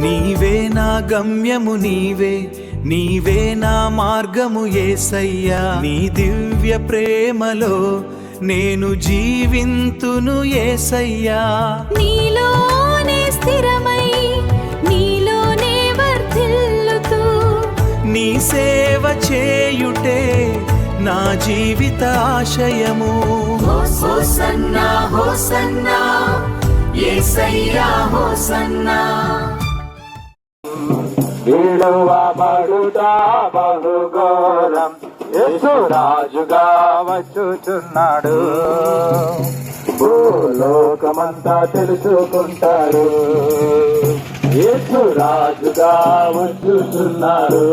నీవే నా గమ్యము, నీవే నా మార్గము యేసయ్యా. నీ దివ్య ప్రేమలో నేను జీవింతును యేసయ్యా. నీలోనే స్థిరమై నీలోనే వర్ధిల్లుతూ నీ సేవ చేయుటే నా జీవిత ఆశయము. హోసన్నా హోసన్నా యేసయ్యా హోసన్నా. విడువబడుట బహుఘోరం, యేసు రాజుగా వచ్చుచున్నాడు. భూలోకమంతా తెలుసుకుంటాడు, యేసు రాజుగా వచ్చుచున్నాడు.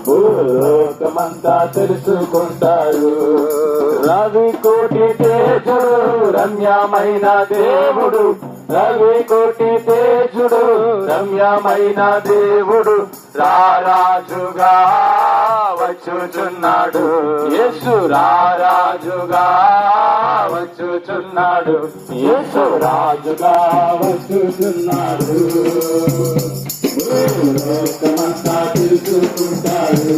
భూలోకమంతా తెలుసుకుంటాడు. రవి కోటి తేజుడు, రమ్యమైన దేవుడు. రవి కోటి తేజుడు, రమ్యమైన దేవుడు. రారాజుగా వచ్చుచున్నాడు, యేసు రారాజుగా వచ్చుచున్నాడు. యేసు రాజుగా వచ్చుచున్నాడు. లోకమంతా తెలుసుకుంటాడు,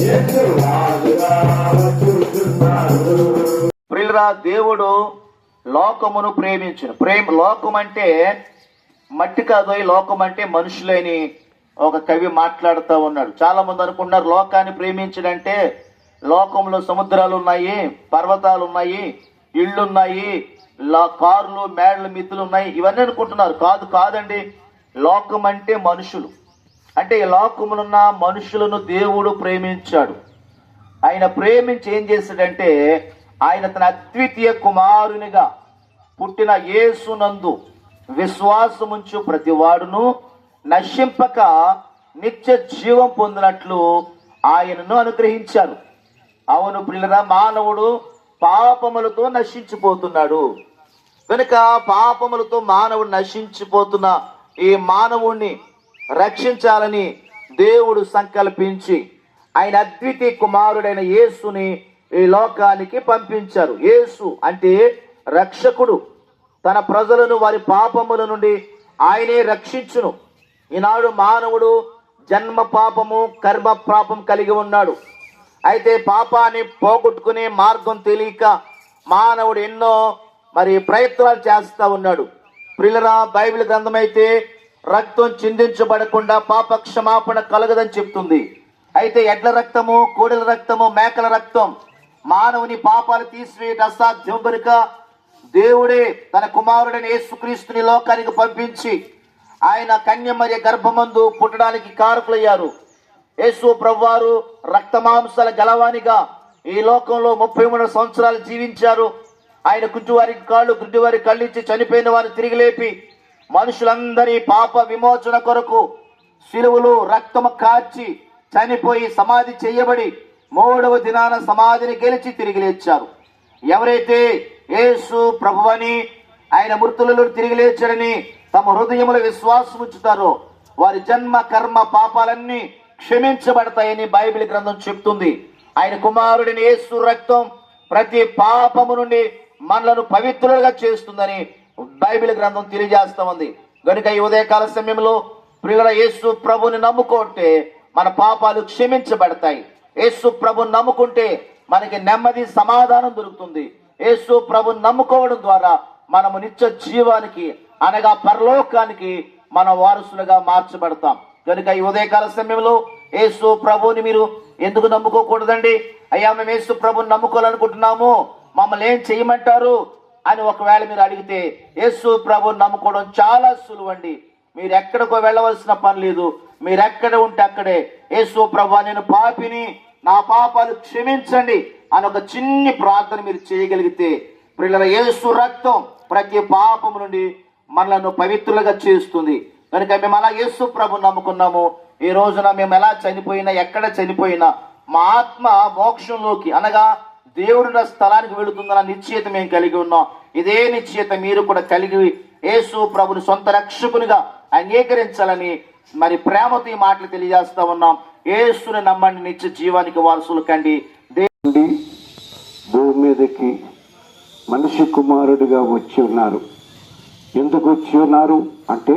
యేసు రాజుగా వచ్చుచున్నాడు. ప్రియులారా, దేవుడు లోకమును ప్రేమించును. లోకం అంటే మట్టి కాదు, లోకం అంటే మనుషులని ఒక కవి మాట్లాడుతూ ఉన్నాడు. చాలా మంది అనుకుంటున్నారు లోకాన్ని ప్రేమించడంటే లోకంలో సముద్రాలు ఉన్నాయి, పర్వతాలు ఉన్నాయి, ఇళ్ళున్నాయి, కార్లు, మేడలు, మిద్దులు ఉన్నాయి, ఇవన్నీ అనుకుంటున్నారు. కాదండి. లోకం అంటే మనుషులు. అంటే ఈ లోకములున్న మనుషులను దేవుడు ప్రేమించాడు. ఆయన ప్రేమించి ఏం చేశాడంటే ఆయన తన అద్వితీయ కుమారునిగా పుట్టిన యేసునందు విశ్వాసముంచు ప్రతివాడును నశింపక నిత్య జీవం పొందినట్లు ఆయనను అనుగ్రహించారు. అవును ప్రియులారా, మానవుడు పాపములతో నశించిపోతున్నాడు. కనుక పాపములతో మానవుడు నశించిపోతున్న ఈ మానవుణ్ణి రక్షించాలని దేవుడు సంకల్పించి ఆయన అద్వితీయ కుమారుడైన యేసుని ఈ లోకానికి పంపించారు. యేసు అంటే రక్షకుడు. తన ప్రజలను వారి పాపముల నుండి ఆయనే రక్షించును. ఈనాడు మానవుడు జన్మ పాపము, కర్మ పాపం కలిగి ఉన్నాడు. అయితే పాపాన్ని పోగొట్టుకునే మార్గం తెలియక మానవుడు ఎన్నో ప్రయత్నాలు చేస్తూ ఉన్నాడు. ప్రియులారా, బైబిల్ గ్రంథం అయితే రక్తం చిందించబడకుండా పాప క్షమాపణ కలగదని చెప్తుంది. అయితే ఎడ్ల రక్తము, కోడెల రక్తము, మేకల రక్తం మానవుని పాపాలు తీసివేయట అసాధ్యం. కనుక దేవుడే తన కుమారుడైన యేసుక్రీస్తుని లోకానికి పంపించి ఆయన కన్యమర్య గర్భమందు పుట్టడానికి కారకులయ్యారు. యేసు ప్రభువారు రక్తమాంసాల గలవానిగా ఈ లోకంలో 33 సంవత్సరాలు జీవించారు. ఆయన కుంటివారికి కాళ్ళు, గుడ్డివారి కళ్ళిచ్చి చనిపోయిన వారిని తిరిగి లేపి మనుషులందరి పాప విమోచన కొరకు శిలువలో రక్తము కార్చి చనిపోయి సమాధి చేయబడి 3వ దినాన సమాధిని గెలిచి తిరిగి లేచారు. ఎవరైతే యేసు ప్రభువని ఆయన మృతులలో తిరిగి లేచారని తమ హృదయములో విశ్వాసం ఉంచుతారో వారి జన్మ కర్మ పాపాలన్నీ క్షమించబడతాయని బైబిల్ గ్రంథం చెప్తుంది. ఆయన కుమారుడిని యేసు రక్తం ప్రతి పాపము నుండి మనలను పవిత్రులుగా చేస్తుందని బైబిల్ గ్రంథం తెలియజేస్తా ఉంది. కనుక ఈ ఉదయకాల సమయంలో ప్రియుల యేసు ప్రభుని నమ్ముకుంటే మన పాపాలు క్షమించబడతాయి. యేసు ప్రభుని నమ్ముకుంటే మనకి నెమ్మది, సమాధానం దొరుకుతుంది. యేసు ప్రభుని నమ్ముకోవడం ద్వారా మనము నిత్య జీవానికి అనగా పరలోకానికి మన వారసులుగా మార్చబడతాం. కనుక ఈ ఉదయకాల సమయంలో యేసు ప్రభుని మీరు ఎందుకు నమ్ముకోకూడదండి? అయ్యా, మేము యేసు ప్రభుని నమ్ముకోవాలనుకుంటున్నాము, మమ్మల్ని ఏం చేయమంటారు అని ఒకవేళ మీరు అడిగితే యేసు ప్రభుని నమ్ముకోవడం చాలా సులువండి. మీరు ఎక్కడికో వెళ్ళవలసిన పని లేదు. మీరు ఎక్కడ ఉంటే అక్కడే యేసు ప్రభువా నేను పాపిని, నా పాపాలు క్షమించండి అని ఒక చిన్ని ప్రార్థన మీరు చేయగలిగితే ప్రియుల యేసు రక్తం ప్రతి పాపము నుండి మనలను పవిత్రులుగా చేస్తుంది. కనుక మేము అలా యేసు ప్రభుని నమ్ముకున్నాము. ఈ రోజున మేము ఎలా చనిపోయినా, ఎక్కడ చనిపోయినా మా ఆత్మ మోక్షంలోకి అనగా దేవుడున్న స్థలానికి వెళుతుందన్న నిశ్చయత మేము కలిగి ఉన్నాం. ఇదే నిశ్చయత మీరు కూడా కలిగి యేసు ప్రభుని సొంత రక్షకునిగా అంగీకరించాలని ప్రేమతో ఈ మాటలు తెలియజేస్తా ఉన్నాం. యేసుని నమ్మండి, నిత్య జీవానికి వారసులు కండి. భూమి మీదకి మనిషి కుమారుడిగా వచ్చి ఉన్నారు. ఎందుకు వచ్చి ఉన్నారు అంటే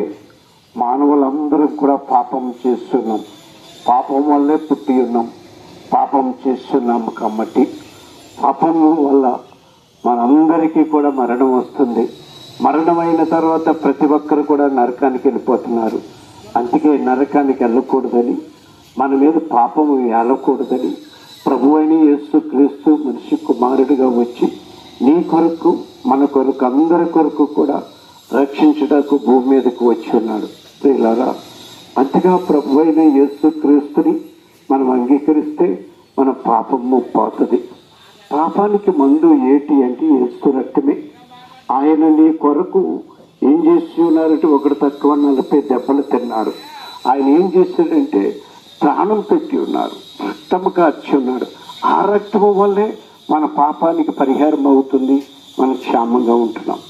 మానవులందరూ కూడా పాపం చేస్తున్నాం, పాపం వల్లే పుట్టి ఉన్నాం, పాపం చేస్తున్నాము కాబట్టి పాపం వల్ల మనందరికీ కూడా మరణం వస్తుంది. మరణమైన తర్వాత ప్రతి ఒక్కరు కూడా నరకానికి వెళ్ళిపోతున్నారు. అందుకే నరకానికి వెళ్ళకూడదని, మన మీద పాపము ఏలకూడదని ప్రభువైన యేసుక్రీస్తు మనిషి కుమారుడిగా వచ్చి నీ కొరకు మన కొరకు అందరి కొరకు కూడా రక్షించడానికి భూమి మీదకు వచ్చి ఉన్నాడు. ప్రియులారా, అంతగా ప్రభువైన యేసుక్రీస్తుని మనం అంగీకరిస్తే మన పాపము పోతుంది. పాపానికి మందు ఏంటి అంటే యేసు రక్తమే. ఆయన నీ కొరకు ఏం చేసి ఉన్నారంటే ఒకటి తక్కువ 40 దెబ్బలు తిన్నారు. ఆయన ఏం చేశాడంటే ప్రాణం పెట్టి ఉన్నారు, రక్తము కార్చి ఉన్నాడు. ఆ రక్తము వల్లే మన పాపానికి పరిహారం అవుతుంది, మనం క్షేమంగా ఉంటున్నాం.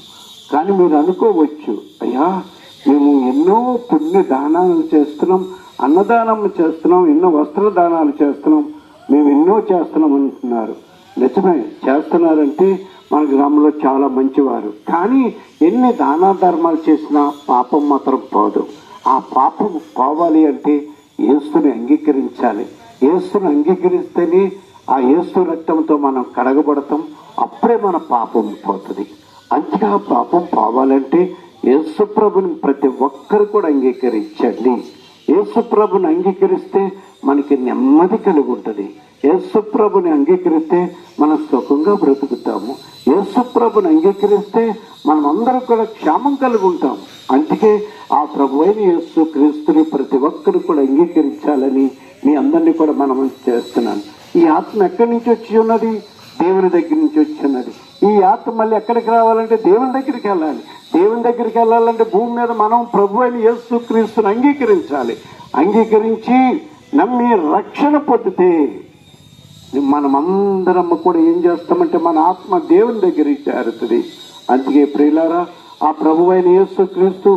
కానీ మీరు అనుకోవచ్చు, అయ్యా మేము ఎన్నో పుణ్య దానాలు చేస్తున్నాం, అన్నదానం చేస్తున్నాం, ఎన్నో వస్త్రదానాలు చేస్తున్నాం, మేము ఎన్నో చేస్తున్నాం అంటున్నారు. నిజమే, చేస్తున్నారంటే మన గ్రామంలో చాలా మంచివారు. కానీ ఎన్ని దానా ధర్మాలు చేసినా పాపం మాత్రం పోదు. ఆ పాపం పోవాలి అంటే యేసుని అంగీకరించాలి. యేసుని అంగీకరిస్తేనే ఆ యేసు రక్తంతో మనం కడగబడతాం, అప్పుడే మన పాపం పోతుంది. అంతగా పాపం పోవాలంటే యేసు ప్రభుని ప్రతి ఒక్కరు కూడా అంగీకరించండి. యేసు ప్రభుని అంగీకరిస్తే మనకి నెమ్మది కలిగి ఉంటుంది. యేసు ప్రభుని అంగీకరిస్తే మనం సుఖంగా బ్రతుకుతాము. యేసు ప్రభుని అంగీకరిస్తే మనం అందరం కూడా క్షేమం కలిగి ఉంటాం. అందుకే ఆ ప్రభు అయిన యేసు క్రీస్తుని ప్రతి ఒక్కరు కూడా అంగీకరించాలని మీ అందరినీ కూడా మనం చేస్తున్నాను. ఈ ఆత్మ ఎక్కడి నుంచి వచ్చి ఉన్నది? దేవుని దగ్గర నుంచి వచ్చి ఉన్నది. ఈ ఆత్మ మళ్ళీ ఎక్కడికి రావాలంటే దేవుని దగ్గరికి వెళ్ళాలి. దేవుని దగ్గరికి వెళ్ళాలంటే భూమి మీద మనం ప్రభు అయిన యేసు క్రీస్తుని అంగీకరించాలి. అంగీకరించి నమ్మి రక్షణ పొందితే మనమందరం కూడా ఏం చేస్తామంటే మన ఆత్మ దేవుని దగ్గరికి చేరుతుంది. అందుకే ప్రియులారా, ఆ ప్రభువైన యేసు క్రీస్తు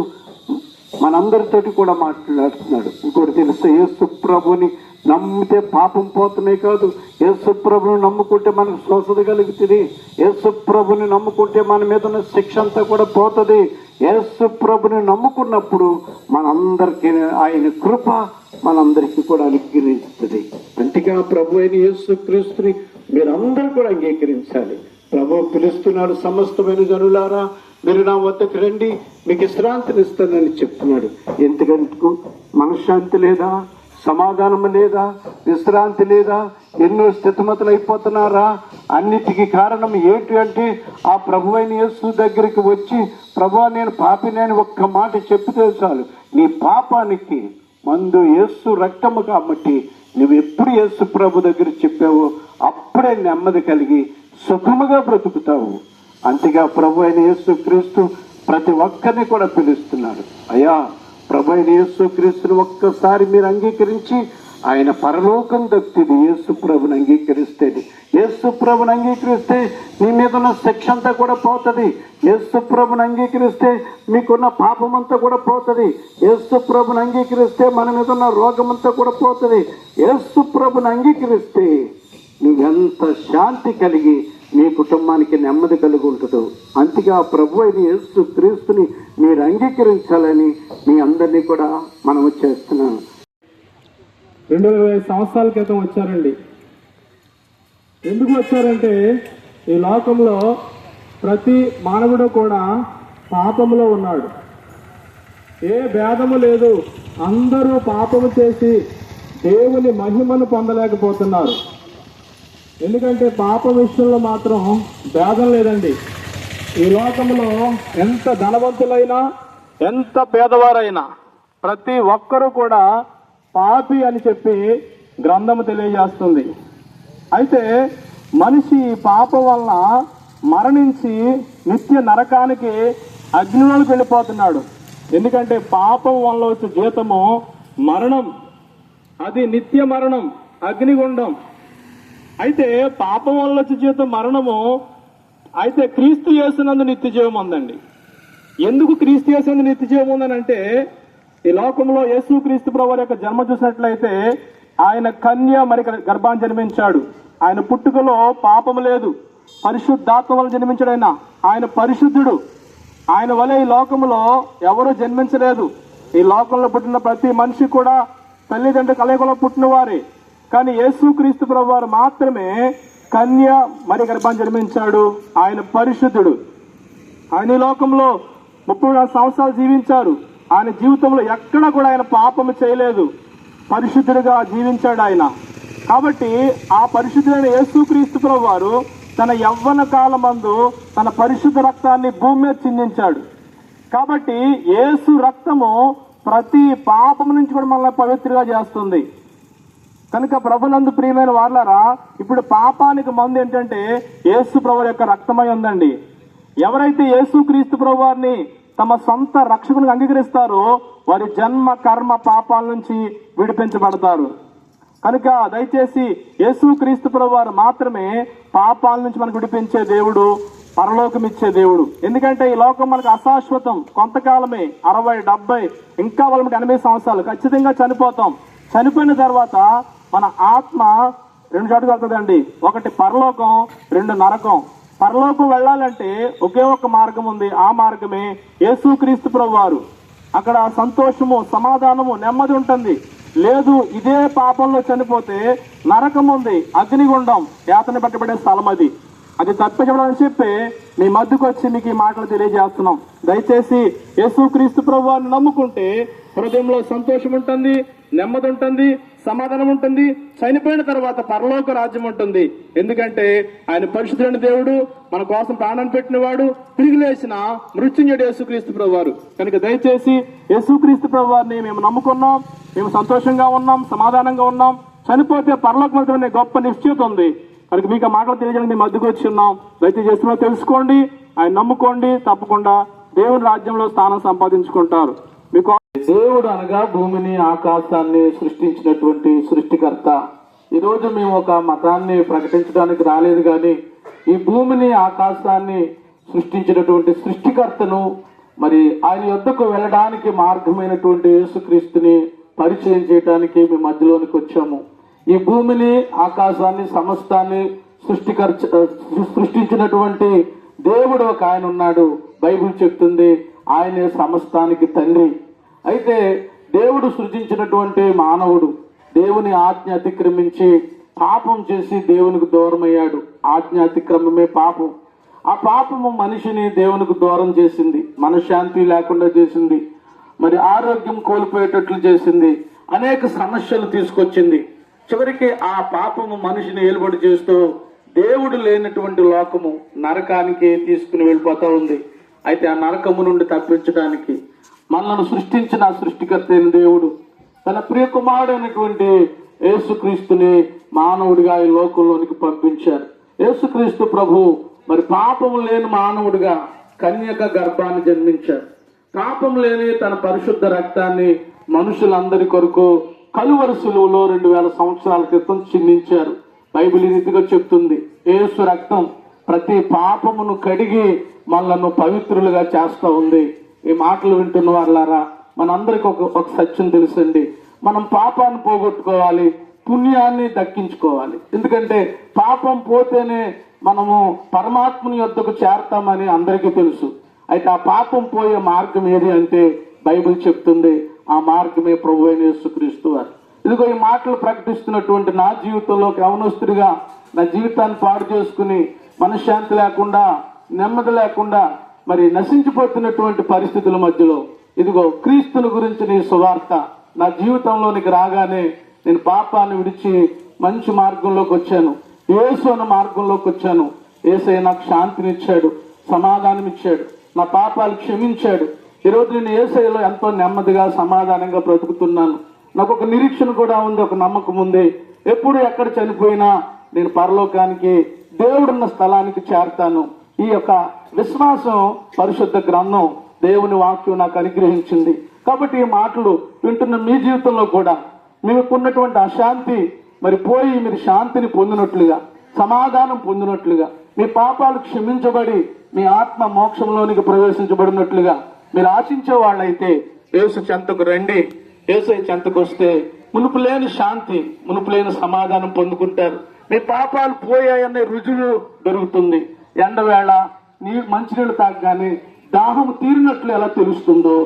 మనందరితోటి కూడా మాట్లాడుతున్నాడు. ఇంకోటి తెలుసు, యేసు ప్రభుని నమ్మితే పాపం పోతున్నాయి కాదు, యేసు ప్రభుని నమ్ముకుంటే మనకు స్వస్థత కలుగుతుంది. యేసు ప్రభుని నమ్ముకుంటే మన మీద ఉన్న శిక్ష అంతా కూడా పోతుంది. యేసు ప్రభుని నమ్ముకున్నప్పుడు మనందరికీ ఆయన కృప మనందరికీ కూడా అనుగ్రహిస్తుంది. అంతేగా ప్రభు అయిన యేసు క్రీస్తుని మీరందరూ కూడా అంగీకరించాలి. ప్రభు పిలుస్తున్నాడు, సమస్తమైన జనులారా మీరు నా వద్దకు రండి, మీకు విశ్రాంతిని ఇస్తానని చెప్తున్నాడు. ఎందుకంటే మనశ్శాంతి లేదా, సమాధానం లేదా, విశ్రాంతి లేదా, ఎన్నో స్థితిమతులు అయిపోతున్నారా? అన్నిటికీ కారణం ఏంటి అంటే ఆ ప్రభు అయిన యేసు దగ్గరికి వచ్చి ప్రభువా నేను పాపిని అని ఒక్క మాట చెప్పితే చాలు, నీ పాపానికి మందు యేసు రక్తము కాబట్టి నువ్వు ఎప్పుడు యేసు ప్రభు దగ్గర చెప్పావో అప్పుడే నెమ్మది కలిగి సుఖముగా బ్రతుకుతావు. అంతేగా ప్రభు అయిన యేసు క్రీస్తు ప్రతి ఒక్కరిని కూడా పిలుస్తున్నాడు. అయ్యా ప్రభు అయిన యేసు క్రీస్తుని ఒక్కసారి మీరు అంగీకరించి ఆయన పరలోకం దక్కుతుంది. యేసు ప్రభుని అంగీకరిస్తేది. యేసు ప్రభుని అంగీకరిస్తే నీ మీద ఉన్న శిక్ష అంతా కూడా పోతుంది. యేసు ప్రభుని అంగీకరిస్తే మీకున్న పాపం అంతా కూడా పోతుంది. యేసు ప్రభుని అంగీకరిస్తే మన మీద ఉన్న రోగం అంతా కూడా పోతుంది. యేసు ప్రభుని అంగీకరిస్తే నువ్వెంత శాంతి కలిగి మీ కుటుంబానికి నెమ్మది కలిగి ఉంటుందో. అంతగా ప్రభు అయిన యేసు క్రీస్తుని మీరు అంగీకరించాలని మీ అందరినీ కూడా మనము చేస్తున్నాను. 220 సంవత్సరాల క్రితం వచ్చారండి. ఎందుకు వచ్చారంటే ఈ లోకంలో ప్రతి మానవుడు కూడా పాపములో ఉన్నాడు. ఏ భేదము లేదు, అందరూ పాపము చేసి దేవుని మహిమను పొందలేకపోతున్నారు. ఎందుకంటే పాపం విషయంలో మాత్రం భేదం లేదండి. ఈ లోకంలో ఎంత ధనవంతులైనా ఎంత పేదవారైనా ప్రతి ఒక్కరూ కూడా పాపి అని చెప్పి గ్రంథము తెలియజేస్తుంది. అయితే మనిషి పాపం వలన మరణించి నిత్య నరకానికి అగ్నిలోకి వెళ్ళిపోతున్నాడు. ఎందుకంటే పాపం వల్ల వచ్చే జీతము మరణం, అది నిత్య మరణం, అగ్నిగుండం. అయితే పాపం వల్ల వచ్చే జీతం మరణము. అయితే క్రీస్తు యేసునందు నిత్య జీవం ఉందండి. ఎందుకు క్రీస్తు యేసునందు నిత్య జీవం ఉందని అంటే ఈ లోకంలో యేసు క్రీస్తు ప్రభువు యొక్క జన్మ చూసినట్లయితే ఆయన కన్య మరి గర్భాన్ని జన్మించాడు. ఆయన పుట్టుకలో పాపం లేదు, పరిశుద్ధాత్మ వల్ల జన్మించాడు. ఆయన పరిశుద్ధుడు. ఆయన వలె ఈ లోకంలో ఎవరు జన్మించలేదు. ఈ లోకంలో పుట్టిన ప్రతి మనిషి కూడా తల్లిదండ్రుల కలయికలో పుట్టిన వారే. కానీ యేసుక్రీస్తు ప్రభువారు మాత్రమే కన్య మరి గర్భాన్ని జన్మించాడు. ఆయన పరిశుద్ధుడు. ఆయన ఈ లోకంలో 34 సంవత్సరాలు జీవించారు. ఆయన జీవితంలో ఎక్కడ కూడా ఆయన పాపము చేయలేదు. పరిశుద్ధుడిగా జీవించాడు ఆయన. కాబట్టి ఆ పరిశుద్ధుడైన యేసుక్రీస్తు ప్రభువారు తన యవ్వన కాలమందు తన పరిశుద్ధ రక్తాన్ని భూమి మీద చిందించాడు. కాబట్టి యేసు రక్తము ప్రతి పాపం నుంచి కూడా మనల్ని పవిత్రగా చేస్తుంది. కనుక ప్రభునందు ప్రియమైన వారలారా, ఇప్పుడు పాపానికి మందు ఏంటంటే యేసు ప్రభువు యొక్క రక్తమై ఉందండి. ఎవరైతే యేసుక్రీస్తు ప్రభువారిని తమ సొంత రక్షకునికి అంగీకరిస్తారో వారి జన్మ కర్మ పాపాల నుంచి విడిపించబడతారు. కనుక దయచేసి యేసుక్రీస్తు ప్రభువారు మాత్రమే పాపాల నుంచి మనకు విడిపించే దేవుడు, పరలోకం ఇచ్చే దేవుడు. ఎందుకంటే ఈ లోకం మనకు అశాశ్వతం, కొంతకాలమే, 60, 70 ఇంకా వాళ్ళ 80 సంవత్సరాలు ఖచ్చితంగా చనిపోతాం. చనిపోయిన తర్వాత మన ఆత్మ 2 చోట్ల వెళ్తుందండి. ఒకటి పరలోకం, 2 నరకం. పరలోకం వెళ్ళాలంటే ఒకే ఒక మార్గం ఉంది. ఆ మార్గమే యేసుక్రీస్తు ప్రభువారు. అక్కడ సంతోషము, సమాధానము, నెమ్మది ఉంటుంది. లేదు ఇదే పాపంలో చనిపోతే నరకం ఉంది, అగ్నిగుండం, యాతన పెట్టబడే స్థలం అది తప్పించబడాలని చెప్పి మీ మధ్యకు వచ్చి మీకు ఈ మాటలు తెలియజేస్తున్నాం. దయచేసి యేసుక్రీస్తు ప్రభువారిని నమ్ముకుంటే హృదయంలో సంతోషం ఉంటుంది, నెమ్మది ఉంటుంది, సమాధానం ఉంటుంది. చనిపోయిన తర్వాత పరలోక రాజ్యం ఉంటుంది. ఎందుకంటే ఆయన పరిశుద్ధుడైన దేవుడు, మన కోసం ప్రాణం పెట్టినవాడు, తిరిగి లేచిన మృత్యుంజయుడు యేసుక్రీస్తు ప్రభువారు. కనుక దయచేసి యేసుక్రీస్తు ప్రభువారిని మేము నమ్ముకున్నాం, మేము సంతోషంగా ఉన్నాం, సమాధానంగా ఉన్నాం. చనిపోతే పరలోకం అనే గొప్ప నిశ్చయిత ఉంది. కనుక మీకు ఆ మాటలు తెలియజేయడానికి మేము మధ్యకు వచ్చి ఉన్నాం. దయచేసి చేస్తున్నా తెలుసుకోండి, ఆయన నమ్ముకోండి, తప్పకుండా దేవుని రాజ్యంలో స్థానం సంపాదించుకుంటారు. మీకు దేవుడు అనగా భూమిని ఆకాశాన్ని సృష్టించినటువంటి సృష్టికర్త. ఈరోజు మేము ఒక మతాన్ని ప్రకటించడానికి రాలేదు, కానీ ఈ భూమిని ఆకాశాన్ని సృష్టించినటువంటి సృష్టికర్తను, మరి ఆయన యొద్దకు వెళ్ళడానికి మార్గమైనటువంటి యేసుక్రీస్తుని పరిచయం చేయడానికి మేము మధ్యలోనికి వచ్చాము. ఈ భూమిని ఆకాశాన్ని సమస్తాన్ని సృష్టించినటువంటి దేవుడు ఒక ఆయన ఉన్నాడు. బైబిల్ చెప్తుంది ఆయనే సమస్తానికి తండ్రి. అయితే దేవుడు సృజించినటువంటి మానవుడు దేవుని ఆజ్ఞ అతిక్రమించి పాపం చేసి దేవునికి దూరమయ్యాడు. ఆజ్ఞ అతిక్రమమే పాపం. ఆ పాపము మనిషిని దేవునికి దూరం చేసింది, మనశ్శాంతి లేకుండా చేసింది, మరి ఆరోగ్యం కోల్పోయేటట్లు చేసింది, అనేక సమస్యలు తీసుకొచ్చింది. చివరికి ఆ పాపము మనిషిని ఏలుబడి చేస్తూ దేవుడు లేనటువంటి లోకము నరకానికి తీసుకుని వెళ్ళిపోతా ఉంది. అయితే ఆ నరకము నుండి తప్పించడానికి మనల్ని సృష్టించిన సృష్టికర్త అయిన దేవుడు తన ప్రియ కుమారుడైనటువంటి యేసుక్రీస్తుని మానవుడిగా ఈ లోకంలోనికి పంపించారు. యేసుక్రీస్తు ప్రభు మరి పాపము లేని మానవుడిగా కన్యక గర్భాన్ని జన్మించారు. పాపం లేని తన పరిశుద్ధ రక్తాన్ని మనుషులందరి కొరకు కలువరి శిలువలో 2000 సంవత్సరాల క్రితం చిందించారు. బైబిల్ ఈ రీతిగా చెప్తుంది, యేసు రక్తం ప్రతి పాపమును కడిగి మనలను పవిత్రులుగా చేస్తూ ఉంది. ఈ మాటలు వింటున్న వాళ్ళారా, మనందరికి ఒక సత్యం తెలుసండి. మనం పాపాన్ని పోగొట్టుకోవాలి, పుణ్యాన్ని దక్కించుకోవాలి. ఎందుకంటే పాపం పోతేనే మనము పరమాత్మని యొద్దకు చేరతామని అందరికీ తెలుసు. అయితే ఆ పాపం పోయే మార్గం ఏది అంటే బైబిల్ చెప్తుంది, ఆ మార్గమే ప్రభు అయిన యేసుక్రీస్తు వారు. ఇదిగో ఈ మాటలు ప్రకటిస్తున్నటువంటి నా జీవితంలో యవనస్తుడిగా నా జీవితాన్ని పాడు చేసుకుని మనశ్శాంతి లేకుండా, నెమ్మది లేకుండా మరి నశించిపోతున్నటువంటి పరిస్థితుల మధ్యలో ఇదిగో క్రీస్తుని గురించి నీ సువార్త నా జీవితంలోనికి రాగానే నేను పాపాన్ని విడిచి మంచి మార్గంలోకి వచ్చాను, యేసు అన్న మార్గంలోకి వచ్చాను. యేసయ్య నాకు శాంతినిచ్చాడు, సమాధానం ఇచ్చాడు, నా పాపాలు క్షమించాడు. ఈరోజు నేను యేసయ్యలో ఎంతో నెమ్మదిగా సమాధానంగా బ్రతుకుతున్నాను. నాకు ఒక నిరీక్షణ కూడా ఉంది, ఒక నమ్మకం ఉంది. ఎప్పుడు ఎక్కడ చనిపోయినా నేను పరలోకానికి, దేవుడున్న స్థలానికి చేరతాను. ఈ యొక్క విశ్వాసం పరిశుద్ధ గ్రంథం, దేవుని వాక్యం నాకు అనుగ్రహించింది. కాబట్టి ఈ మాటలు వింటున్న మీ జీవితంలో కూడా మీకున్నటువంటి అశాంతి మరి పోయి మీరు శాంతిని పొందినట్లుగా, సమాధానం పొందినట్లుగా, మీ పాపాలు క్షమించబడి మీ ఆత్మ మోక్షంలోనికి ప్రవేశించబడినట్లుగా మీరు ఆశించే వాళ్ళైతే యేసు చెంతకు రండి. యేసు చెంతకు వస్తే మునుపు లేని శాంతి, మునుపు లేని సమాధానం పొందుకుంటారు. మీ పాపాలు పోయాయనే రుజువు దొరుకుతుంది. ఎండవేళ మంచినీళ్ళు తాగగానే దాహం తీరినట్లు ఎలా తెలుస్తుందో,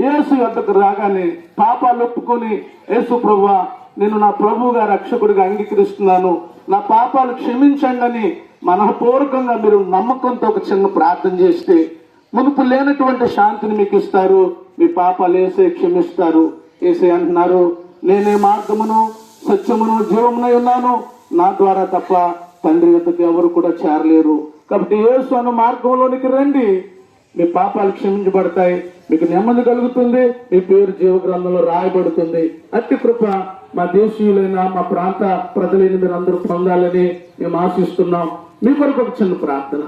యేసు యొద్దకు రాగానే పాపాలు ఒప్పుకొని, యేసు ప్రభువా నేను నా ప్రభువుగా రక్షకుడిగా అంగీకరిస్తున్నాను, నా పాపాలు క్షమించండి అని మనఃపూర్వకంగా మీరు నమ్మకంతో ఒక చిన్న ప్రార్థన చేస్తే మునుపు లేనటువంటి శాంతిని మీకు ఇస్తారు. మీ పాపాలు యేసే క్షమిస్తారు. యేసే అంటున్నారు, నేనే మార్గమును సత్యమును జీవమునై ఉన్నాను, నా ద్వారా తప్ప తండ్రి వద్దకు ఎవరు కూడా చేరలేరు. కాబట్టి యేసు అన్న మార్గంలోనికి రండి, మీ పాపాలు క్షమించబడతాయి, మీకు నెమ్మది కలుగుతుంది, మీ పేరు జీవ గ్రంథంలో రాయబడుతుంది. అట్టి కృప మా దేశీయులైన మా ప్రాంత ప్రజలైన మీరు అందరూ పొందాలని మేము ఆశిస్తున్నాం. మీ కొరకు ఒక చిన్న ప్రార్థన.